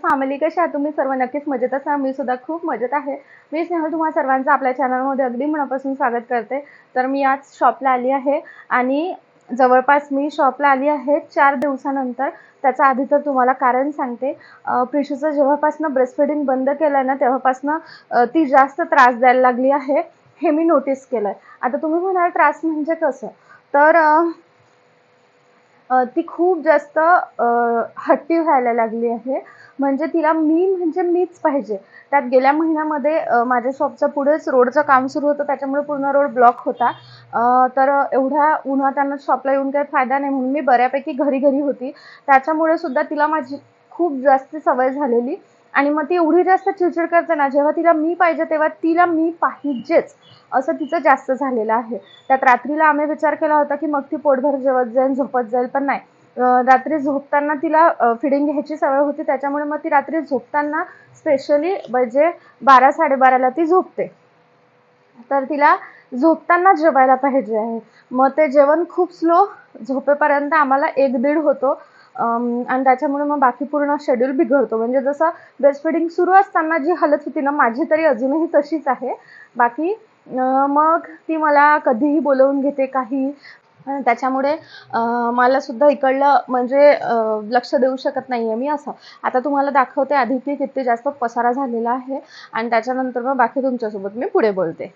Family, कशा आहात तुम्ही सर्व? नक्कीच मजेत असाल. मी सुद्धा खूप मजेत आहे. मी स्नेहल तुम्हा सर्वांचं आपल्या चॅनलमध्ये अगदी मनापासून स्वागत करते. तर मी आज शॉपला आली आहे आणि जवळपास मी शॉपला आली आहे 4 दिवसानंतर. त्याचा आधी तर तुम्हाला कारण सांगते. प्रिशूचं जेव्हापासनं ब्रेस्टफीडिंग बंद केलं ना तेव्हापासनं ती जास्त त्रास द्यायला लागली आहे, हे मी नोटीस केलं. आता तुम्ही म्हणाल त्रास म्हणजे कसं? तर ती खूप जास्त हट्टी व्हायला लागली आहे. म्हणजे तिला मी म्हणजे मीच पाहिजे. त्यात गेल्या महिन्यामध्ये माझ्या शॉपच्या पुढेच रोडचं काम सुरू होतं, त्याच्यामुळे पूर्ण रोड ब्लॉक होता. तर एवढ्या उन्हातान्हात शॉपला येऊन काही फायदा नाही म्हणून मी बऱ्यापैकी घरी होती. त्याच्यामुळे सुद्धा तिला माझी खूप जास्त सवय झालेली आणि मग ती एवढी जास्त चिडचिड करते ना, जेव्हा तिला मी पाहिजे तेव्हा तिला मी पाहिजेच, असं तिचं जास्त झालेलं आहे. त्यात रात्रीला आम्ही विचार केला होता की मग ती पोटभर जेवत जाईल, झोपत जाईल, पण नाही. रात्री झोपताना तिला फीडिंग घ्यायची सवय होती, त्याच्यामुळे मग ती रात्री झोपताना स्पेशली म्हणजे 12-12:30ला ती झोपते. तर तिला झोपताना जेवायला पाहिजे आहे. मग ते जेवण खूप स्लो झोपेपर्यंत आम्हाला 1-1:30 होतो. आणि त्याच्यामुळे मग बाकी पूर्ण शेड्यूल बिघडतो. म्हणजे जसं ब्रेस्टफीडिंग सुरू असताना जी हालत होती ना माझी, तरी अजूनही तशीच आहे. बाकी मग ती मला कधीही बोलवून घेते काही. त्याच्यामुळे मला सुद्धा इकडलं म्हणजे लक्ष देऊ शकत नाहीये मी असं. आता तुम्हाला दाखवते आधी की किती जास्त पसारा झालेला आहे आणि त्याच्यानंतर मग बाकी तुमच्यासोबत मी पुढे बोलते.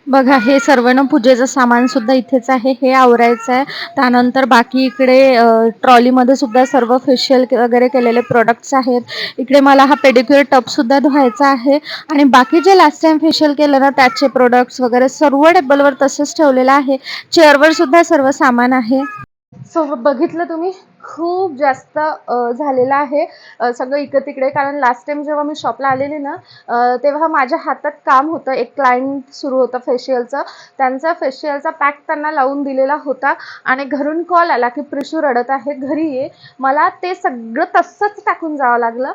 बघा, हे सर्व ना पूजेचं सामान सुद्धा इथेच आहे, हे आवरायचं आहे. त्यानंतर बाकी इकडे ट्रॉलीमध्ये सुद्धा सर्व फेशियल वगैरे केलेले प्रोडक्ट्स आहेत. इकडे मला हा पेडिक्युअर टब सुद्धा धुवायचा आहे आणि बाकी जे लास्ट टाइम फेशियल केलं ना त्याचे प्रोडक्ट्स वगैरे सर्व टेबलवर तसंच ठेवलेलं आहे. चेअरवर सुद्धा सर्व सामान आहे. सो बघितलं तुम्ही, खूप जास्त झालेलं आहे सगळं इकडे-तिकडे. कारण लास्ट टाइम जेव्हा मी शॉपला आलेली ना तेव्हा माझ्या हातात काम होतं. एक क्लायंट सुरू होतं फेशियलचं. त्यांचा फेशियलचा पॅक त्यांना लावून दिलेला होता आणि घरून कॉल आला की प्रिशू रडत आहे, घरी ये. मला ते सगळं तसंच टाकून जावं लागलं.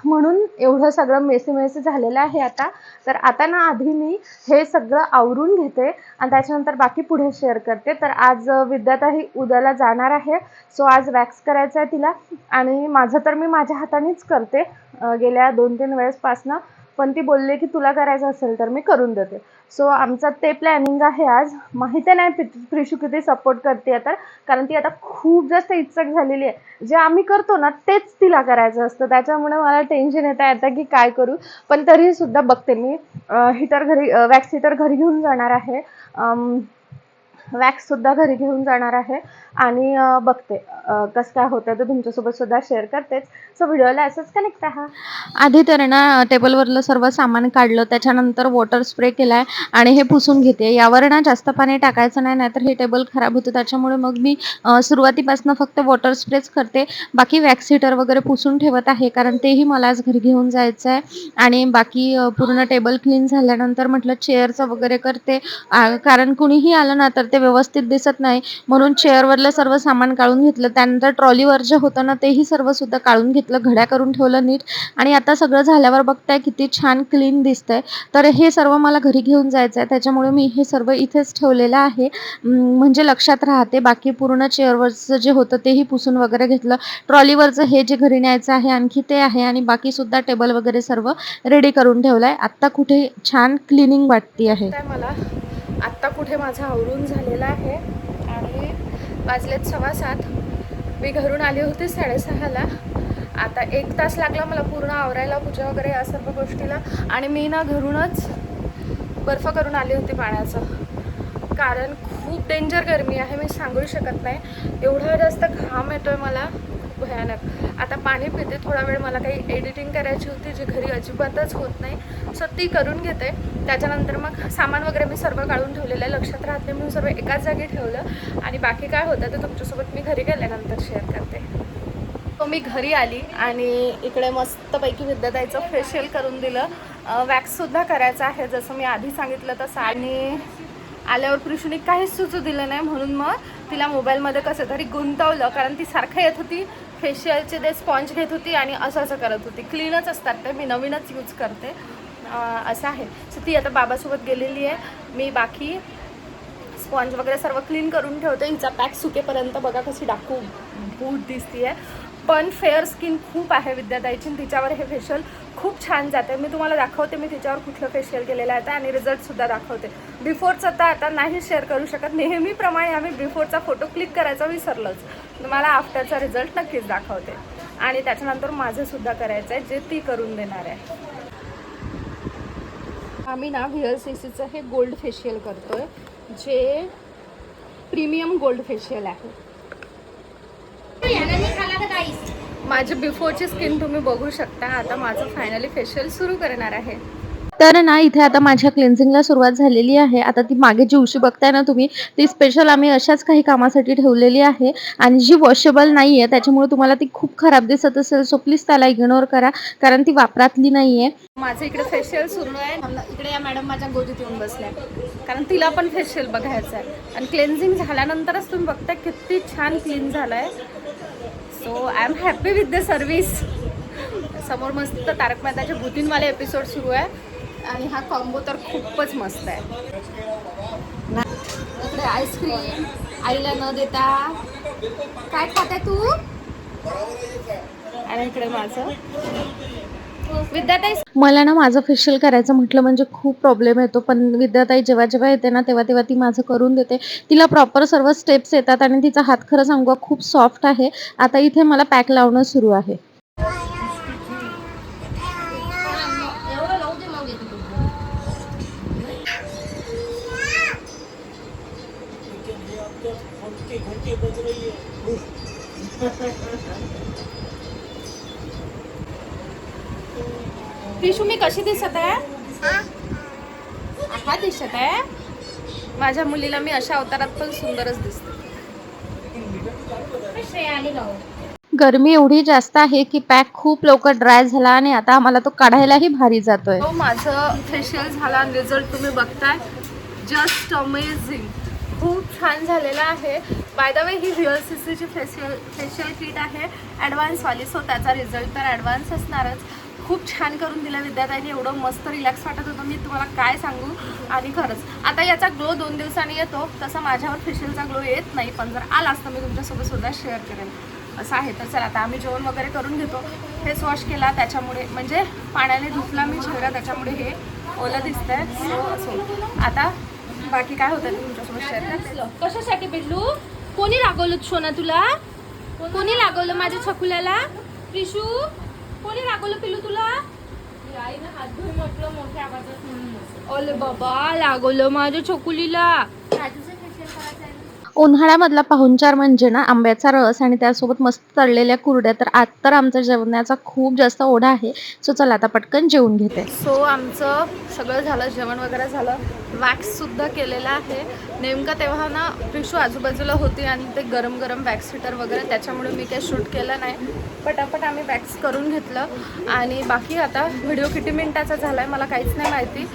म्हणून एवढं सगळं मेसी झालेलं आहे आता. तर आता ना आधी मी हे सगळं आवरून घेते आणि त्याच्यानंतर बाकी पुढे शेअर करते. तर आज विद्याताई उद्याला जाणार आहे. सो आज वॅक्स करायचं आहे तिला आणि माझं तर मी माझ्या हातानेच करते गेल्या 2-3 वेळेसपासनं. पण ती बोलली की तुला करायचं असेल तर मी करून देते. सो आमचं ते प्लॅनिंग आहे आज. माहिती नाही प्रिशू किती सपोर्ट करते तर, कारण ती आता खूप जास्त इच्छुक झालेली आहे. जे आम्ही करतो ना तेच तिला करायचं असतं. त्याच्यामुळे मला टेन्शन येतं की काय करू. पण तरीही सुद्धा बघते मी. वॅक्स हीटर घरी घेऊन जाणार आहे. वॅक्ससुद्धा घरी घेऊन जाणार आहे आणि बघते कसं काय होतं ते तुमच्यासोबत सुद्धा शेअर करतेच. सो व्हिडिओला असंच कनेक्ट राहा. आधी तर ना टेबलवरलं सर्व सामान काढलं, त्याच्यानंतर वॉटर स्प्रे केलाय आणि हे पुसून घेते. यावर ना जास्त पाणी टाकायचं नाही, नाहीतर हे टेबल खराब होतं. त्याच्यामुळे मग मी सुरुवातीपासून फक्त वॉटर स्प्रेच करते. बाकी वॅक्स हीटर वगैरे पुसून ठेवत आहे, कारण तेही मला आज घरी घेऊन जायचं आहे. आणि बाकी पूर्ण टेबल क्लीन झाल्यानंतर म्हटलं चेअरचं वगैरे करते, कारण कुणीही आलं ना तर ते व्यवस्थित दिसत नाही. म्हणून चेअरवरलं सर्व सामान काढून घेतलं. त्यानंतर ट्रॉलीवर जे होतं ना तेही सर्व सुद्धा काढून घेतलं, घड्या करून ठेवलं नीट. आणि आता सगळं झाल्यावर बघताय किती छान क्लीन दिसतंय. तर हे सर्व मला घरी घेऊन जायचं आहे, त्याच्यामुळे मी हे सर्व इथेच ठेवलेलं आहे. म्हणजे लक्षात राहते. बाकी पूर्ण चेअरवरचं जे होतं तेही पुसून वगैरे घेतलं. ट्रॉलीवरचं हे जे घरी न्यायचं आहे आणखी ते आहे आणि बाकीसुद्धा टेबल वगैरे सर्व रेडी करून ठेवलं आहे. आत्ता कुठे छान क्लिनिंग वाटते आहे. मला आत्ता कुठे माझं आवरून झालेलं आहे आणि वाजलेत 7:15. मी घरून आली होती 6:30ला. आता 1 तास लागला मला पूर्ण आवरायला, पूजा वगैरे या सर्व गोष्टीला. आणि मी ना घरूनच बर्फ करून आली होती पाण्याचं, कारण खूप डेंजर गरमी आहे. मी सांगू शकत नाही, एवढा जास्त घाम येतोय मला, खूप भयानक. आता पाणी पिते, थोडा वेळ मला काही एडिटिंग करायची होती जी घरी अजिबातच होत नाही, सो ती करून घेते. त्याच्यानंतर मग सामान वगैरे मी सर्व काढून ठेवलेलं आहे, लक्षात राहत नाही म्हणून सर्व एकाच जागी ठेवलं. आणि बाकी काय होतं ते तुमच्यासोबत मी घरी गेल्यानंतर शेअर करते. तो मी घरी आली आणि इकडे मस्तपैकी विद्याताईचं फेशियल करून दिलं. वॅक्ससुद्धा करायचं आहे जसं मी आधी सांगितलं तसं. आणि आल्यावर प्रिशूने काहीच सुचू दिलं नाही, म्हणून मग तिला मोबाईलमध्ये कसं तरी गुंतवलं, कारण ती सारखं येत होती फेशियलचे ते स्पॉन्ज घेत होती आणि असं करत होती. क्लीनच असतात ते, मी नवीनच यूज करते असं आहे. सो ती आता बाबासोबत गेलेली आहे. मी बाकी स्पॉन्ज वगैरे सर्व क्लीन करून ठेवते. हिचा पॅक सुकेपर्यंत बघा कशी डाकू बूट दिसते आहे. पण फेअर स्किन खूप आहे विद्याताईची, तिच्यावर हे फेशियल खूप छान जाते. मी तुम्हाला दाखवते मी तिच्यावर कुठलं फेशियल केलेलं आहे आणि रिझल्टसुद्धा दाखवते. बिफोरचं तर आता नाही शेअर करू शकत, नेहमीप्रमाणे आम्ही बिफोरचा फोटो क्लिक करायचा विसरलोच. तुम्हाला आफ्टरचा रिझल्ट नक्कीच दाखवते आणि त्याच्यानंतर माझंसुद्धा करायचं आहे जे ती करून देणार आहे. आम्ही ना VLCCचं हे गोल्ड फेशियल करतोय, जे प्रीमियम गोल्ड फेशियल आहे. माझी बिफोरची स्किन तुम्ही बघू शकता. आता माझं फायनली फेशियल सुरू करणार आहे. तर ना इथे आता माझ्या क्लेन्झिंगला सुरुवात झालेली आहे. आता ती मागे जी उशी बघताय ना तुम्ही, ती स्पेशल आम्ही अशाच काही कामासाठी ठेवलेली आहे आणि जी वॉशेबल नाही आहे, त्याच्यामुळे तुम्हाला ती खूप खराब दिसत असेल, सो प्लीज त्याला इग्नोर करा, कारण ती वापरातली नाही आहे. माझं इकडे फेशियल सुरू आहे. इकडे या मॅडम माझ्या गोदीत येऊन बसल्या, कारण तिला पण फेशियल बघायचं आहे. आणि क्लेन्झिंग झाल्यानंतरच तुम्ही बघता किती छान क्लीन झालं आहे. So I am happy with the service. समोर मस्त तारक मेहताचे भूतीनवाले एपिसोड सुरू आहे आणि हा कॉम्बो तर खूपच मस्त आहे. इकडे आईस्क्रीम आईला न देता काय खाते तू, आणि इकडे माझं विद्याताई. मला ना माझं फेशियल करायचं म्हटलं म्हणजे खूप प्रॉब्लेम येतो, पण विद्याताई जेव्हा जेव्हा येते ना तेव्हा ती माझं करून देते. तिला प्रॉपर सर्व स्टेप्स येतात आणि तिचा हात खरं सांगू खूप सॉफ्ट आहे. आता इथे मला पॅक लावणं सुरू आहे. प्रिशू मी कशी दिसत आहे? हा दिसत आहे. माझ्या मुलीला मी अशा अवतारात पण सुंदरच दिसते. गरमी एवढी जास्त आहे की पॅक खूप लवकर ड्राय झाला आणि आता आम्हाला तो काढायलाही भारी जातोय. माझं फेशियल झाला आणि रिझल्ट तुम्ही बघताय. जस्ट अमेझिंग, खूप छान झालेला आहे. बाय द वे ही VLCCची फेशियल किट आहे ॲडव्हान्सवाली, सो त्याचा रिझल्ट तर ॲडव्हान्स असणारच. खूप छान करून दिला विद्याताईने. एवढं मस्त रिलॅक्स वाटत होतं, मी तुम्हाला काय सांगू. आणि खरंच आता याचा ग्लो 2 दिवसांनी येतो, तसा माझ्यावर फेशियलचा ग्लो येत नाही, पण जर आला असता मी तुमच्यासोबत सुद्धा शेअर करेन असं आहे. तर चला आता आम्ही जेवण वगैरे करून घेतो. फेस वॉश केला त्याच्यामुळे, म्हणजे पाण्याने धुतला मी चेहरा, त्याच्यामुळे हे ओलं दिसतंय. सो असो आता बाकी काय होतं ते तुमच्यासोबत शेअर करते. कशासाठी पिल्लू? कोणी रागवलं सोना तुला? कोणी रागवलं माझ्या छकुल्याला? प्रिशू कोणी रागवलं पिल्लू तुला? आईनं हात धुवून म्हटलं मोठ्या आवाजात म्हणून. ओले बाबा लागवलं माझ्या छकुलीला. उन्हाळ्यामधला पाहुणचार म्हणजे ना आंब्याचा रस आणि त्यासोबत मस्त तळलेल्या कुरड्या. तर आज तर आमच्या जेवणाचा खूप जास्त ओढा आहे. सो चला आता पटकन जेवून घेते. सो आमचं सगळं झालं, जेवण वगैरे झालं, वॅक्ससुद्धा केलेलं आहे. नेमकं तेव्हा ना प्रिशू आजूबाजूला होती आणि ते गरम गरम वॅक्स हिटर वगैरे, त्याच्यामुळे मी काही शूट केलं नाही. पटापट आम्ही वॅक्स करून घेतलं आणि बाकी आता व्हिडिओ किती मिनिटाचा झाला आहे मला काहीच नाही माहिती.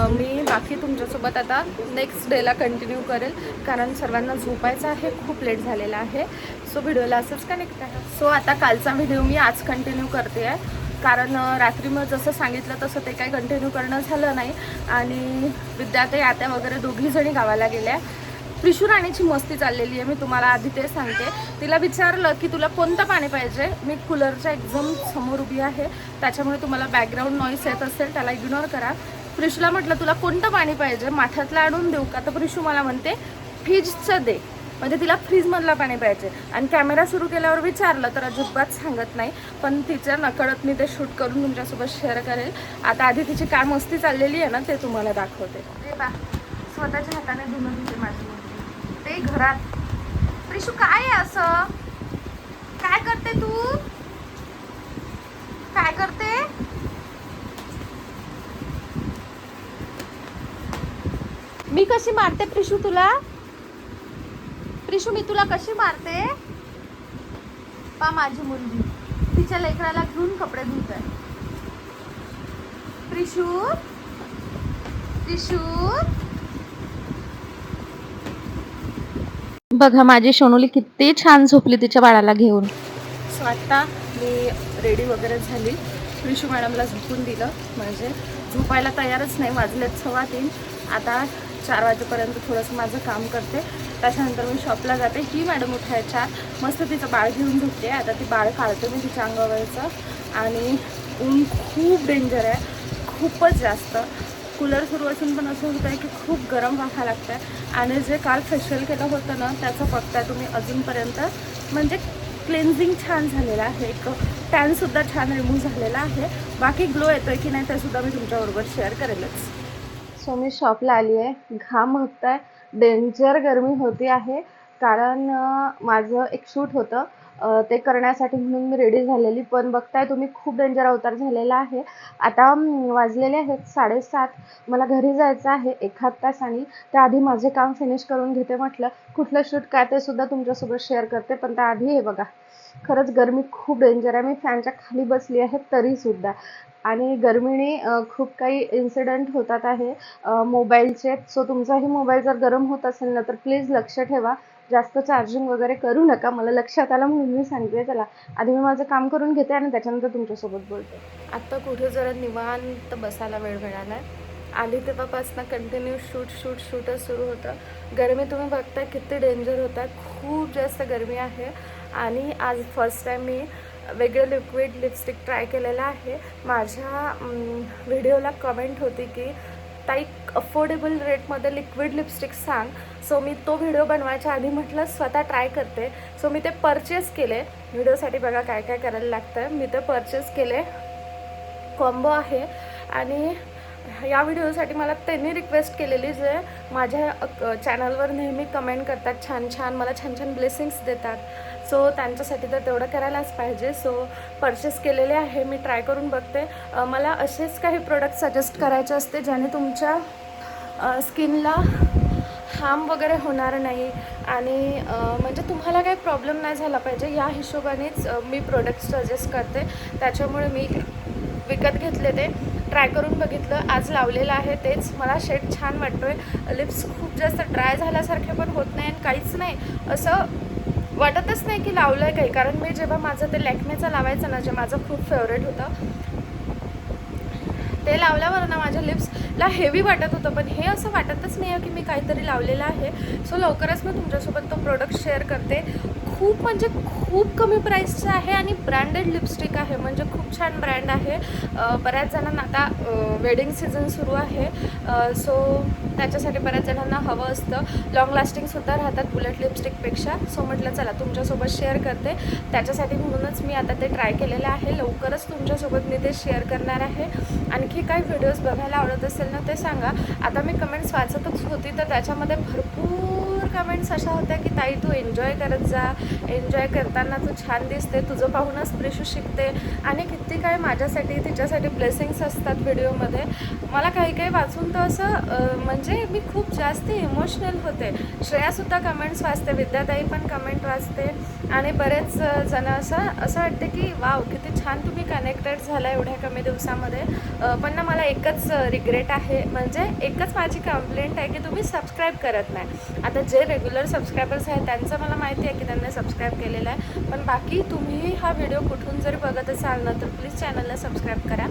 मी बाकी तुमच्यासोबत आता नेक्स्ट डेला कंटिन्यू करेल, कारण सर्वांना झोपायचं आहे, खूप लेट झालेला आहे. सो व्हिडिओला असंच कनेक्ट आहे. सो आता कालचा व्हिडिओ मी आज कंटिन्यू करते आहे, कारण रात्री मग जसं सांगितलं तसं ते काही कंटिन्यू करणं झालं नाही. आणि विद्यार्थी आत्या वगैरे दोघीजणी गावाला गेल्या. प्रिशू राणीची मस्ती चाललेली आहे, मी तुम्हाला आधी ते सांगते. तिला विचारलं की तुला कोणतं पाणी पाहिजे. मी कूलरच्या एकदम समोर उभी आहे, त्याच्यामुळे तुम्हाला बॅकग्राऊंड नॉईस येत असेल त्याला इग्नोर करा. प्रिशूला म्हटलं तुला कोणतं पाणी पाहिजे, माठातलं आणून देऊ का? तर प्रिशू मला म्हणते फ्रीजचं दे, म्हणजे तिला फ्रीजमधलं पाणी पाहिजे. आणि कॅमेरा सुरू केल्यावर विचारलं तर अजिबात सांगत नाही, पण तिच्या नकळत मी ते शूट करून तुमच्यासोबत शेअर करेल. आता आधी तिची काय मस्ती चाललेली आहे ना ते तुम्हाला दाखवते. अरे बा, स्वतःच्या हाताने धुणं धुते माझी मुलगी ते घरात. प्रिशू काय आहे असं, काय करते तू, काय करते? मी कशी मारते प्रिशू तुला? प्रिशू मी तुला कशी मारते? पा माझी मुलगी तिच्या लेकराला घेऊन कपडे धुत आहे. प्रिशू प्रिशू बघा माझी सोनूली किती छान झोपली तिच्या बाळाला घेऊन. सो आत्ता मी रेडी वगैरे झाली, प्रिशू मॅडमला झोपून दिलं, म्हणजे झोपायला तयारच नाही. वाजलेत 3:15. आता 4 वाजेपर्यंत थोडंसं माझं काम करते. त्याच्यानंतर मी शॉपला जाते. ही मॅडम उठायच्या मस्त तिचं बाळ घेऊन झोपते. आता ती बाळ काढते मी तिच्या अंगावरचं. आणि ऊन खूप डेंजर आहे, खूपच जास्त. कूलर सुरू असून पण असं होतं आहे की खूप गरम वाफा लागतं आहे. आणि जे काल फेशियल केलं होतं ना त्याचं बघताय तुम्ही अजूनपर्यंत, म्हणजे क्लेन्झिंग छान झालेलं आहे, एक टॅनसुद्धा छान रिमूव्ह झालेला आहे. बाकी ग्लो येतो आहे की नाही ते सुद्धा मी तुमच्याबरोबर शेअर करेलच. सो मी शॉपला आली आहे. घाम बघताय, डेंजर गरमी होती आहे. कारण माझं एक शूट होतं, ते करण्यासाठी म्हणून मी रेडी झालेली. पण बघताय तुम्ही खूप डेंजर अवतार झालेला आहे. आता वाजलेले आहेत 7:30. मला घरी जायचं आहे 1 तासाने. त्याआधी माझे काम फिनिश करून घेते. म्हटलं कुठलं शूट काय ते सुद्धा तुमच्यासोबत शेअर करते. पण त्याआधी हे बघा, खरंच गरमी खूप डेंजर आहे. मी फॅनच्या खाली बसली आहे तरीसुद्धा. आणि गरमीने खूप काही इन्सिडेंट होतात आहे मोबाईलचे. सो तुमचाही मोबाईल जर गरम होत असेल ना तर प्लीज लक्ष ठेवा. जास्त चार्जिंग वगैरे करू नका. मला लक्षात आलं म्हणून मी सांगते. चला आधी मी माझं काम करून घेते आणि त्याच्यानंतर तुमच्यासोबत बोलते. आत्ता कुठे जरा निवांत बसायला वेळ मिळाला आहे. आली तेव्हापासून कंटिन्यू शूटच सुरू होतं. गरमी तुम्ही बघताय किती डेंजर होत आहे, खूप जास्त गरमी आहे. आणि आज फर्स्ट टाईम मी वेगळं लिक्विड लिपस्टिक ट्राय केलेलं आहे. माझ्या व्हिडिओला कमेंट होती की ताई अफोर्डेबल रेटमध्ये लिक्विड लिपस्टिक सांग. सो मी तो व्हिडिओ बनवायच्या आधी म्हटलं स्वतः ट्राय करते. सो मी ते परचेस केले. व्हिडिओसाठी बघा काय काय करायला लागतं. मी ते परचेस केले, कॉम्बो आहे. आणि या व्हिडिओसाठी मला त्यांनी रिक्वेस्ट केलेली जे माझ्या चॅनलवर नेहमी कमेंट करतात, छान मला छान ब्लेसिंग्स देतात. सो त्यांच्यासाठी तर तेवढं करायलाच पाहिजे. सो परचेस केलेले आहे. मी ट्राय करून बघते. मला असेच काही प्रोडक्ट सजेस्ट करायचे असते ज्याने तुमच्या स्किनला हार्म वगैरे होणार नाही आणि म्हणजे तुम्हाला काही प्रॉब्लेम नाही झाला पाहिजे या हिशोबानेच मी प्रोडक्ट सजेस्ट करते. त्याच्यामुळे मी विकत घेतले, ते ट्राय करून बघितलं, आज लावलेलं आहे. तेच मला शेड छान वाटतो आहे. लिप्स खूप जास्त ड्राय झाल्यासारखे पण होत नाही आणि काहीच नाही, असं वाटतच नाही की लावलं आहे काही. कारण मी जेव्हा माझं ते लॅक्मेचं लावायचं ना, जे माझं खूप फेवरेट होतं, ते लावल्यावर ना माझ्या लिप्सला हेवी वाटत होतं. पण हे असं वाटतच नाही आहे की मी काहीतरी लावलेलं आहे. सो लवकरच मी तुमच्यासोबत तो प्रोडक्ट शेअर करते. खूप म्हणजे खूप कमी प्राईसचं आहे आणि ब्रँडेड लिपस्टिक आहे, म्हणजे खूप छान ब्रँड आहे. बऱ्याच जणांना आता वेडिंग सीझन सुरू आहे, सो त्याच्यासाठी बऱ्याच जणांना हवं असतं. लॉंग लास्टिंगसुद्धा राहतात बुलेट लिपस्टिकपेक्षा. सो म्हटलं चला तुमच्यासोबत शेअर करते. त्याच्यासाठी म्हणूनच मी आता ते ट्राय केलेलं आहे. लवकरच तुमच्यासोबत मी ते शेअर करणार आहे. आणखी काही व्हिडिओज बघायला आवडत असेल ना ते सांगा. आता मी कमेंट्स वाचतच होती तर त्याच्यामध्ये भरपूर कमेंट्स अशा होत्या की ताई तू एन्जॉय करत जा, एन्जॉय करताना तू छान दिसते, तुझं पाहूनच प्रिशू शिकते. आणि किती काय माझ्यासाठी तिच्यासाठी ब्लेसिंग्स असतात व्हिडिओमध्ये. मला काही वाचून तर असं म्हणजे मी खूप जास्त इमोशनल होते. श्रेयासुद्धा कमेंट्स वाचते, विद्याताई पण कमेंट वाचते आणि बरेच जण असं वाटते की वाव किती छान तुम्ही कनेक्टेड झाला एवढ्या कमी दिवसामध्ये. पण ना मला एकच रिग्रेट आहे, म्हणजे एकच माझी कंप्लेंट आहे की तुम्ही सबस्क्राईब करत नाही. आता जे रेग्युलर सबस्क्रायबर्स आहेत त्यांचं मला माहिती आहे की त्यांनी सबस्क्राईब केलेलं आहे. पण बाकी तुम्ही हा व्हिडिओ कुठून जरी बघत असाल ना तर प्लीज चॅनलला सबस्क्राईब करा.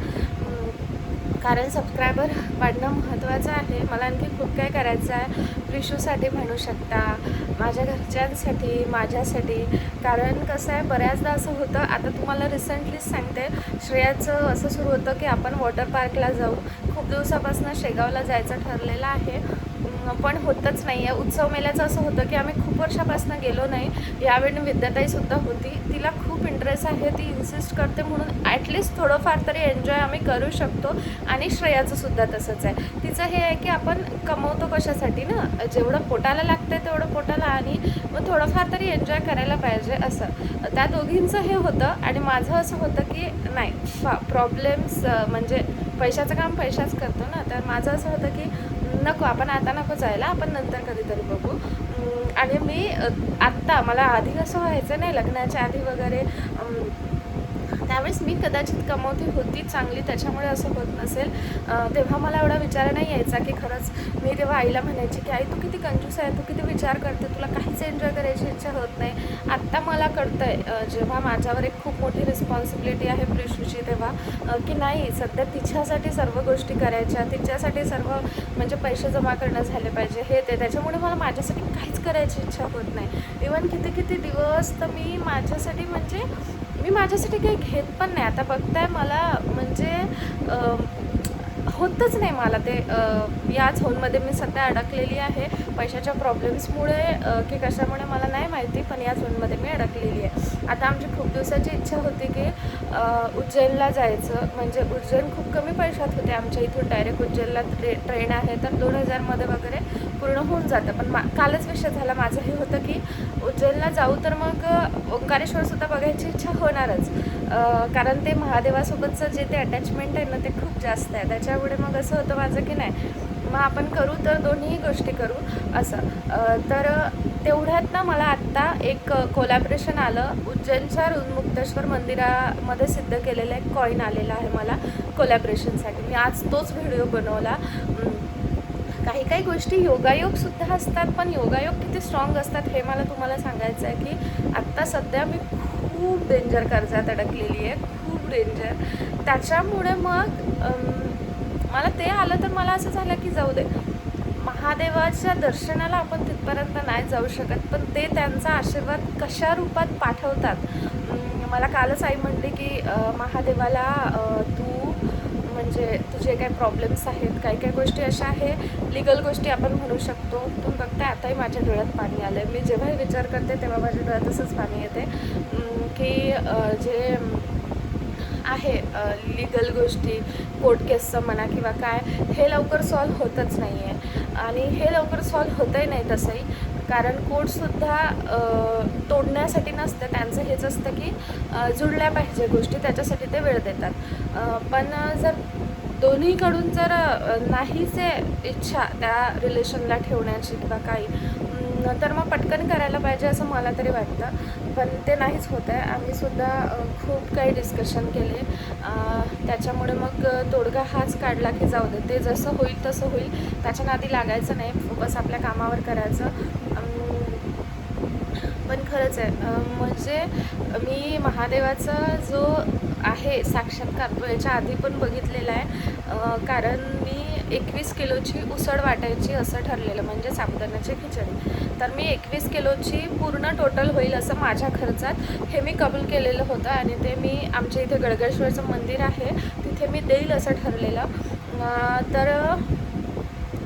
कारण सबस्क्रायबर वाढणं महत्त्वाचं आहे. मला आणखी खूप काय करायचं आहे. प्रिशूसाठी म्हणू शकता, माझ्या घरच्यांसाठी, माझ्यासाठी. कारण कसं आहे बऱ्याचदा असं होतं, आता तुम्हाला रिसेंटलीच सांगते, श्रेयाचं असं सुरू होतं की आपण वॉटर पार्कला जाऊ. खूप दिवसापासून शेगावला जायचं ठरलेलं आहे, पण होतच नाही आहे. उत्सव मेल्याचं असं होतं की आम्ही खूप वर्षापासून गेलो नाही. यावेळी विद्याताईसुद्धा होती, तिला खूप इंटरेस्ट आहे, ती इन्सिस्ट करते म्हणून ॲटलिस्ट थोडंफार तरी एन्जॉय आम्ही करू शकतो. आणि श्रेयाचंसुद्धा तसंच आहे. तिचं हे आहे की आपण कमवतो कशासाठी ना, जेवढं पोटाला लागतं आहे तेवढं पोटाला, आणि मग थोडंफार तरी एन्जॉय करायला पाहिजे असं त्या दोघींचं हे होतं. आणि माझं असं होतं की नाही प्रॉब्लेम्स म्हणजे पैशाचं काम पैशाच करतो ना, तर माझं असं होतं की नको, आपण आता नको जायला, आपण नंतर कधीतरी बघू. आणि मी आत्ता मला आधी असं व्हायचं नाही, लग्नाच्या आधी वगैरे त्यावेळेस मी कदाचित कमवती होती चांगली, त्याच्यामुळे असं होत नसेल. तेव्हा मला एवढा विचार नाही यायचा की खरंच. मी तेव्हा आईला म्हणायची की आई तू किती कंजूस आहे, तू किती विचार करते, तुला काहीच एन्जॉय करायची इच्छा होत नाही. आत्ता मला कळतं आहे जेव्हा माझ्यावर एक खूप मोठी रिस्पॉन्सिबिलिटी आहे प्रिशूची, तेव्हा की नाही सध्या तिच्यासाठी सर्व गोष्टी करायच्या, तिच्यासाठी सर्व म्हणजे पैसे जमा करणं झाले पाहिजे हे ते. त्याच्यामुळे मला माझ्यासाठी काहीच करायची इच्छा होत नाही. इवन किती दिवस तर मी माझ्यासाठी काही घेत पण नाही. आता बघताय मला म्हणजे होतच नाही मला ते. या झोनमध्ये मी सध्या अडकलेली आहे पैशाच्या प्रॉब्लेम्समुळे की कशामुळे मला नाही माहिती, पण या झोनमध्ये मी अडकलेली आहे. आता आमची खूप दिवसाची इच्छा होती की उज्जैनला जायचं. म्हणजे उज्जैन खूप कमी पैशात होते आमच्या इथून. डायरेक्ट उज्जैनला ट्रेन आहे तर 2000मध्ये वगैरे पूर्ण होऊन जातं. पण कालच विषय झाला. माझं हे होतं की उज्जैनला जाऊ तर मग ओंकारेश्वरसुद्धा बघायची इच्छा होणारच, कारण ते महादेवासोबतचं जे ते अटॅचमेंट आहे ना ते खूप जास्त आहे. त्याच्यामुळे मग असं होतं माझं की नाही मग आपण करू तर दोन्ही गोष्टी करू असं. तर तेवढ्यात ना मला आत्ता एक कोलॅबरेशन आलं. उज्जैनच्या ऋणमुक्तेश्वर मंदिरामध्ये सिद्ध केलेलं एक कॉईन आलेला आहे मला कोलॅबरेशनसाठी. मी आज तोच व्हिडिओ बनवला. काही गोष्टी योगायोगसुद्धा असतात, पण योगायोग किती स्ट्रॉंग असतात हे मला तुम्हाला सांगायचं आहे की आत्ता सध्या मी खूप डेंजर कर्जात अडकलेली आहे, खूप डेंजर. त्याच्यामुळे मग मला ते आलं तर मला असं झालं की जाऊ दे, महादेवाच्या दर्शनाला आपण तिथपर्यंत नाही जाऊ शकत, पण ते त्यांचा आशीर्वाद कशा रूपात पाठवतात. मला कालच आई म्हणली की महादेवाला तू म्हणजे तुझे काही प्रॉब्लेम्स आहेत, काही गोष्टी अशा आहे, लिगल गोष्टी आपण म्हणू शकतो. तुम्ही बघताय आताही माझ्या डोळ्यात पाणी आलं आहे. मी जेव्हाही विचार करते तेव्हा माझ्या डोळ्यात तसंच पाणी येते की जे आहे लिगल गोष्टी, कोर्ट केसचं म्हणा किंवा काय, हे लवकर सॉल्व होतच नाही आहे. आणि हे लवकर सॉल्व होतही नाही तसंही, कारण कोर्टसुद्धा तोडण्यासाठी नसतं. त्यांचं हेच असतं की जुळल्या पाहिजे गोष्टी, त्याच्यासाठी ते वेळ देतात. पण जर दोन्हीकडून जर नाहीच आहे इच्छा त्या रिलेशनला ठेवण्याची किंवा काही, तर मग पटकन करायला पाहिजे असं मला तरी वाटतं. पण ते नाहीच होत आहे. आम्हीसुद्धा खूप काही डिस्कशन केले. त्याच्यामुळे मग तोडगा हाच काढला की जाऊ दे, ते जसं होईल तसं होईल, त्याच्या नादी लागायचं नाही, फोकस आपल्या कामावर करायचं. पण खरंच आहे म्हणजे मी महादेवाचा जो आहे साक्षात्कार तो याच्या आधी पण बघितलेला आहे. कारण मी 21 किलोची उसळ वाटायची असं ठरलेलं, म्हणजे साबुदाण्याची खिचडी. तर मी 21 किलोची पूर्ण टोटल होईल असं माझ्या खर्चात हे मी कबूल केलेलं होतं. आणि ते मी आमच्या इथे गडगडेश्वरचं मंदिर आहे तिथे मी देईल असं ठरलेलं. तर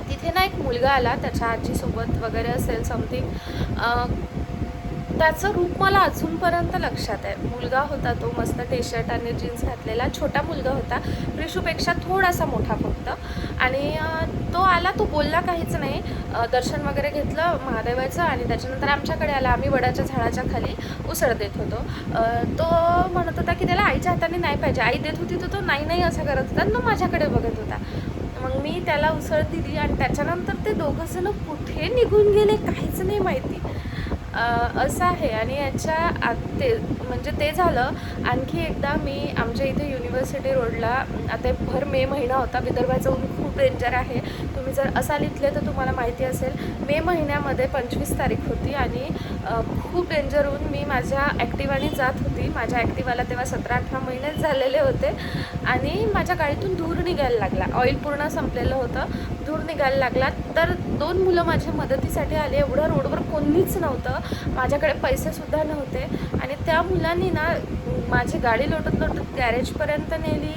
तिथे ना एक मुलगा आला, त्याच्या आजीसोबत वगैरे असेल समथिंग. त्याचं रूप मला अजूनपर्यंत लक्षात आहे. मुलगा होता तो, मस्त टी शर्ट आणि जीन्स घातलेला, छोटा मुलगा होता, प्रिशूपेक्षा थोडासा मोठा फक्त. आणि तो आला, तो बोलला काहीच नाही. दर्शन वगैरे घेतलं महादेवाचं आणि त्याच्यानंतर आमच्याकडे आला. आम्ही वडाच्या झाडाच्या खाली उसळ देत होतो. तो म्हणत होता की त्याला आईच्या हाताने नाही पाहिजे. आई देत होती तर तो नाही असं करत होता, तो माझ्याकडे बघत होता. मग मी त्याला उसळ दिली आणि त्याच्यानंतर ते दोघंजणं कुठे निघून गेले काहीच नाही माहिती. असं आहे. आणि याच्या म्हणजे ते झालं. आणखी एकदा मी आमच्या इथे युनिव्हर्सिटी रोडला, आता भर मे महिना होता, विदर्भाचं ऊन खूप डेंजर आहे. तुम्ही जर असाल इथले तर तुम्हाला माहिती असेल. मे महिन्यामध्ये 25 तारीख होती आणि खूप डेंजर ऊन. मी माझ्या ॲक्टिवाने जात होती. माझ्या ॲक्टिवाला तेव्हा 17-18 महिनेच झालेले होते आणि माझ्या गाडीतून धूर निघायला लागला. ऑइल पूर्ण संपलेलं होतं, धूर निघायला लागला. तर 2 मुलं माझ्या मदतीसाठी आली. एवढं रोडवर कोणीच नव्हतं, माझ्याकडे पैसेसुद्धा नव्हते. आणि त्या मुलांनी ना माझी गाडी लोटत गॅरेजपर्यंत नेली.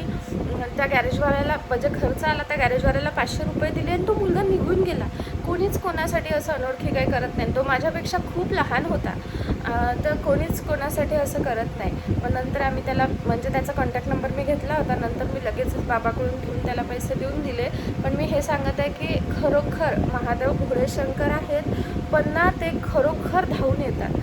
त्या गॅरेजवाल्याला म्हणजे खर्च आला, त्या गॅरेजवाल्याला 500 रुपये दिले आणि तो मुलगा निघून गेला. कोणीच कोणासाठी असं अनोळखी काही करत नाही. तो माझ्यापेक्षा खूप लहान होता, तर कोणीच कोणासाठी असं करत नाही. पण नंतर आम्ही त्याला म्हणजे त्याचा कॉन्टॅक्ट नंबर मी घेतला होता. नंतर मी लगेच बाबाकडून घेऊन त्याला पैसे देऊन दिले. पण मी हे सांगत आहे की खरोखर महादेव भोळेशंकर आहेत, पण ना ते खरोखर धावून येतात.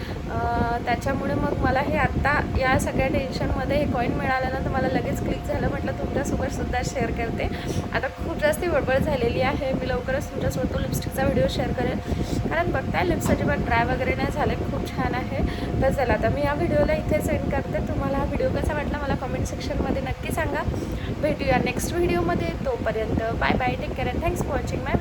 त्याच्यामुळे मग मला हे आत्ता या सगळ्या टेन्शनमध्ये हे कॉईन मिळालं ना, तर मला लगेच क्लिक झालं. म्हटलं तुमच्यासोबतसुद्धा शेअर करते. आता खूप जास्त बडबड झालेली आहे. मी लवकरच तुमच्यासोबत लिपस्टिकचा व्हिडिओ शेअर करेन, कारण बघताय लिप्स अजिबात ड्राय वगैरे नाही झाले, खूप छान आहे. तर चला आता मी या व्हिडिओला इथेच एंड करते. तुम्हाला हा व्हिडिओ कसा वाटला मला कमेंट सेक्शनमध्ये नक्की सांगा. भेटूया नेक्स्ट व्हिडिओमध्ये. तोपर्यंत bye bye, take care and thanks for watching my